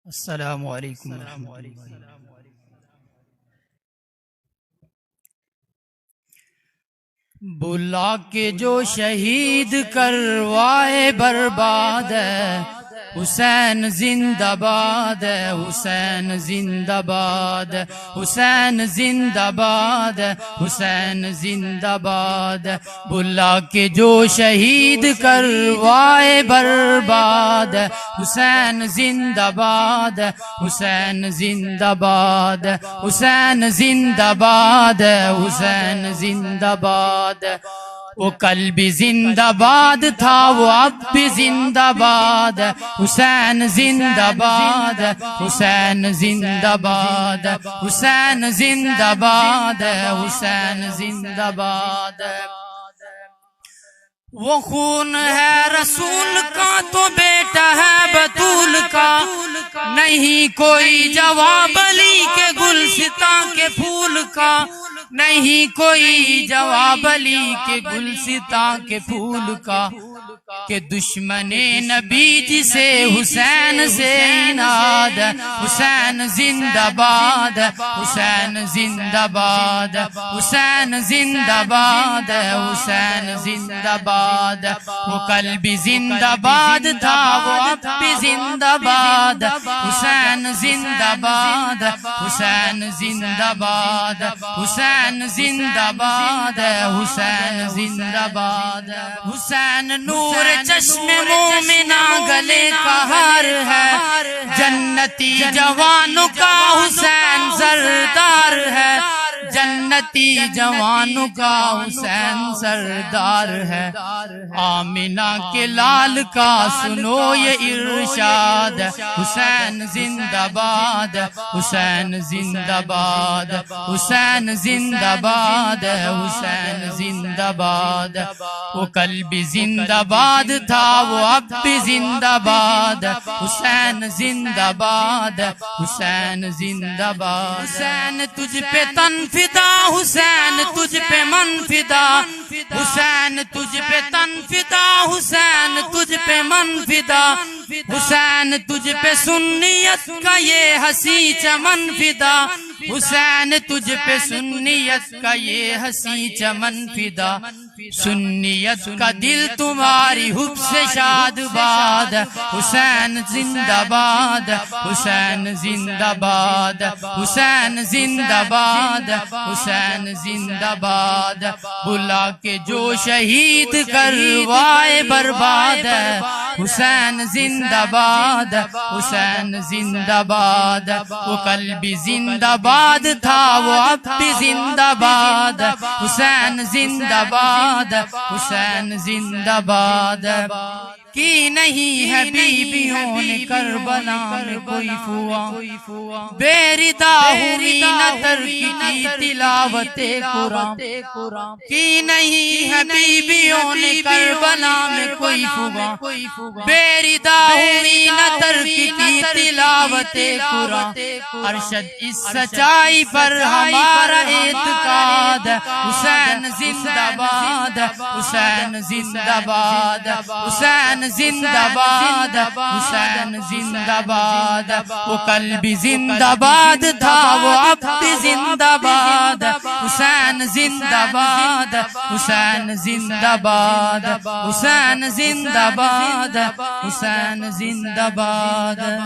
السلام علیکم ورحمۃ اللہ۔ بلا کے جو شہید کروائے برباد ہے، حسین زندہ باد ہے، حسین زندہ باد ہے، حسین زندہ باد ہے، حسین زندہ باد ہے۔ بلا کے جو شہید کروائے برباد ہے، حسین زندہ باد ہے، حسین زندہ باد ہے، حسین زندہ باد ہے، حسین زندہ باد ہے۔ وہ کل بھی زندہ باد تھا، وہ اب بھی زندہ باد ہے، حسین زندہ باد ہے، حسین زندہ باد ہے، حسین زندہ باد ہے، حسین زندہ باد ہے۔ وہ خون ہے رسول کا تو بیٹا ہے بطول کا، نہیں کوئی جواب علی کے گلستان کے پھول کا، نہیں کوئی جواب علی کے گلستان کے پھول کا، کہ دشمن نبی جسے حسین سے عناد ہے، حسین زندہ باد ہے، حسین زندہ باد ہے، حسین زندہ باد ہے، حسین زندہ باد ہے۔ وہ کل بھی زندہ باد تھا، وہ اب بھی زندہ باد ہے، حسین زندہ باد ہے، حسین زندہ باد ہے، حسین زندہ باد ہے، حسین زندہ باد ہے۔ حسین نور چشم مومنہ گلے کا ہار ہے، جنتی جوانوں کا حسین سردار ہے، جنتی جوانوں کا حسین سردار ہے۔ آمنہ کے لال کا سنو یہ ارشاد ہے، حسین زندہ باد ہے، حسین زندہ باد ہے، حسین زندہ باد ہے، حسین زندہ باد ہے۔ وہ کل بھی زندہ باد تھا، وہ اب بھی زندہ باد ہے، حسین زندہ باد ہے، حسین زندہ باد۔ حسین تجھ پہ تن فدا، حسین تجھ پہ من فدا، حسین تجھ پہ تن فدا، حسین تجھ پہ من فدا، حسین تجھ پہ سنیت کا یہ حسین چمن فدا، حسین تجھ پہ سنیت کا یہ حسین چمن فدا، سنیت کا دل تمہاری حب سے شاد باد ہے، حسین زندہ باد ہے، حسین زندہ باد ہے، حسین زندہ باد ہے، حسین زندہ باد ہے۔ بلا کے جو شہید کروائے برباد ہے، حسین زندہ باد ہے، حسین زندہ باد ہے۔ وہ کل بھی زندہ باد تھا، وہ اب بھی زندہ باد ہے، حسین زندہ باد ہے، حسین زندہ باد ہے۔ کی نہیں ہے بیویوں نے کربلا میں کوئی فوا، بے ردا ہوئی نہ ترکی تلاوت قرآن، کی نہیں ہے بیویوں نے کربلا میں کوئی فوا، بے ردا ہوئی نہ ترکی تلاوت قرآن۔ ارشد اس سچائی پر ہمارا اعتقاد ہے، حسین زندہ باد ہے، حسین زندہ باد ہے، حسین زندہ باد ہے، حسین زندہ باد ہے۔ وہ کل بھی زندہ باد تھا، وہ اب بھی زندہ باد ہے، حسین زندہ باد ہے، حسین زندہ باد ہے، حسین زندہ باد ہے، حسین زندہ باد ہے۔